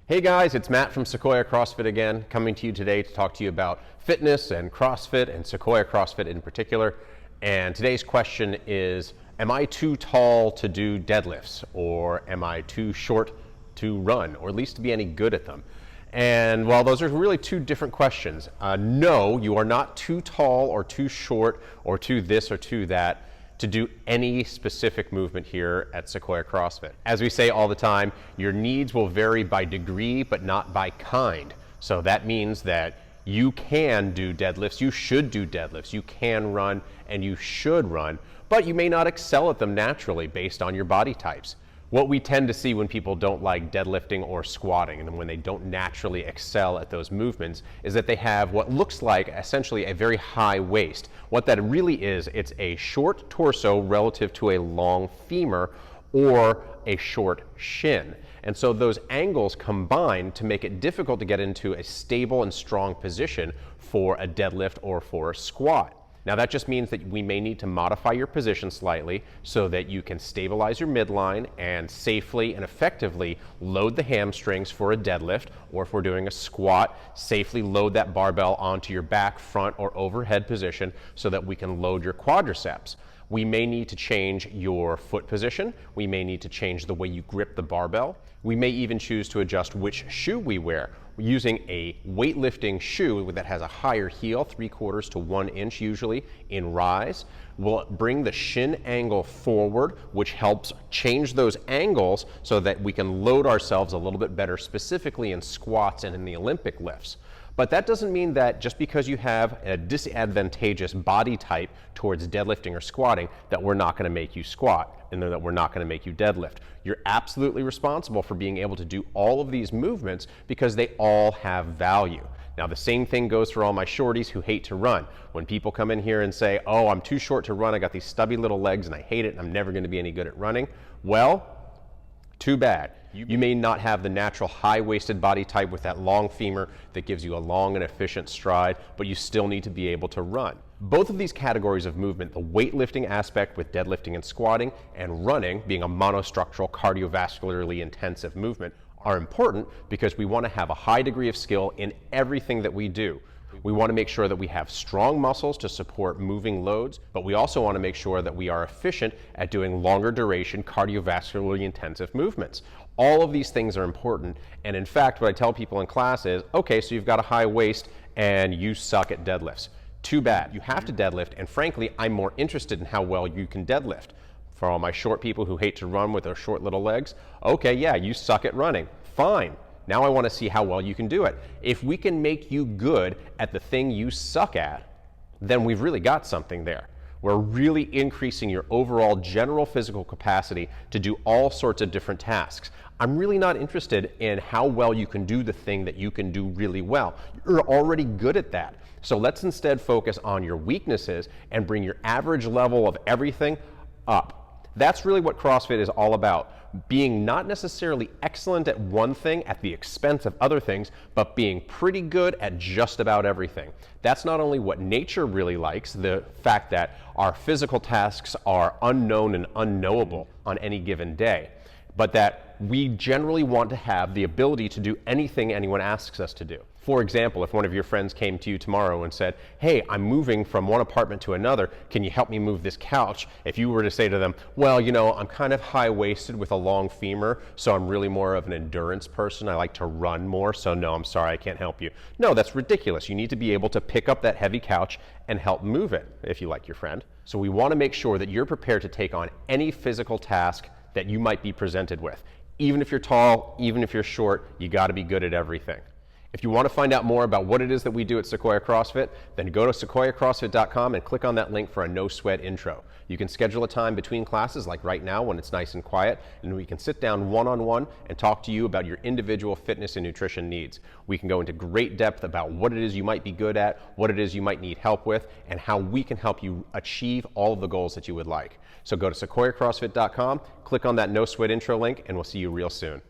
Hey guys, it's Matt from Sequoia CrossFit again, coming to you today to talk to you about fitness and CrossFit and Sequoia CrossFit in particular. And today's question is, am I too tall to do deadlifts, or am I too short to run, or at least to be any good at them? And while those are really two different questions, no, you are not too tall or too short or too this or too that to do any specific movement here at Sequoia CrossFit. As we say all the time, your needs will vary by degree, but not by kind. So that means that you can do deadlifts, you should do deadlifts, you can run, and you should run, but you may not excel at them naturally based on your body types. What we tend to see when people don't like deadlifting or squatting, and when they don't naturally excel at those movements, is that they have what looks like essentially a very high waist. What that really is, it's a short torso relative to a long femur or a short shin. And so those angles combine to make it difficult to get into a stable and strong position for a deadlift or for a squat. Now that just means that we may need to modify your position slightly so that you can stabilize your midline and safely and effectively load the hamstrings for a deadlift, or if we're doing a squat, safely load that barbell onto your back, front, or overhead position so that we can load your quadriceps. We may need to change your foot position. We may need to change the way you grip the barbell. We may even choose to adjust which shoe we wear. Using a weightlifting shoe that has a higher heel, 3/4 to 1 inch usually, in rise, will bring the shin angle forward, which helps change those angles so that we can load ourselves a little bit better, specifically in squats and in the Olympic lifts. But that doesn't mean that just because you have a disadvantageous body type towards deadlifting or squatting, that we're not going to make you squat and that we're not going to make you deadlift. You're absolutely responsible for being able to do all of these movements because they all have value. Now the same thing goes for all my shorties who hate to run. When people come in here and say, oh, I'm too short to run, I got these stubby little legs and I hate it and I'm never going to be any good at running, well, too bad. You may not have the natural high-waisted body type with that long femur that gives you a long and efficient stride, but you still need to be able to run. Both of these categories of movement, the weightlifting aspect with deadlifting and squatting, and running being a monostructural cardiovascularly intensive movement, are important because we want to have a high degree of skill in everything that we do. We want to make sure that we have strong muscles to support moving loads, but we also want to make sure that we are efficient at doing longer duration cardiovascularly intensive movements. All of these things are important, and in fact what I tell people in class is, okay, so you've got a high waist and you suck at deadlifts. Too bad. You have to deadlift, and frankly I'm more interested in how well you can deadlift. For all my short people who hate to run with their short little legs, okay, yeah, you suck at running. Fine. Now I want to see how well you can do it. If we can make you good at the thing you suck at, then we've really got something there. We're really increasing your overall general physical capacity to do all sorts of different tasks. I'm really not interested in how well you can do the thing that you can do really well. You're already good at that. So let's instead focus on your weaknesses and bring your average level of everything up. That's really what CrossFit is all about. Being not necessarily excellent at one thing at the expense of other things, but being pretty good at just about everything. That's not only what nature really likes, the fact that our physical tasks are unknown and unknowable on any given day, but that we generally want to have the ability to do anything anyone asks us to do. For example, if one of your friends came to you tomorrow and said, hey, I'm moving from one apartment to another, can you help me move this couch? If you were to say to them, well, you know, I'm kind of high-waisted with a long femur, so I'm really more of an endurance person. I like to run more, so no, I'm sorry, I can't help you. No, that's ridiculous. You need to be able to pick up that heavy couch and help move it, if you like your friend. So we want to make sure that you're prepared to take on any physical task that you might be presented with. Even if you're tall, even if you're short, you got to be good at everything. If you want to find out more about what it is that we do at Sequoia CrossFit, then go to sequoiacrossfit.com and click on that link for a no-sweat intro. You can schedule a time between classes, like right now when it's nice and quiet, and we can sit down one-on-one and talk to you about your individual fitness and nutrition needs. We can go into great depth about what it is you might be good at, what it is you might need help with, and how we can help you achieve all of the goals that you would like. So go to sequoiacrossfit.com, click on that no-sweat intro link, and we'll see you real soon.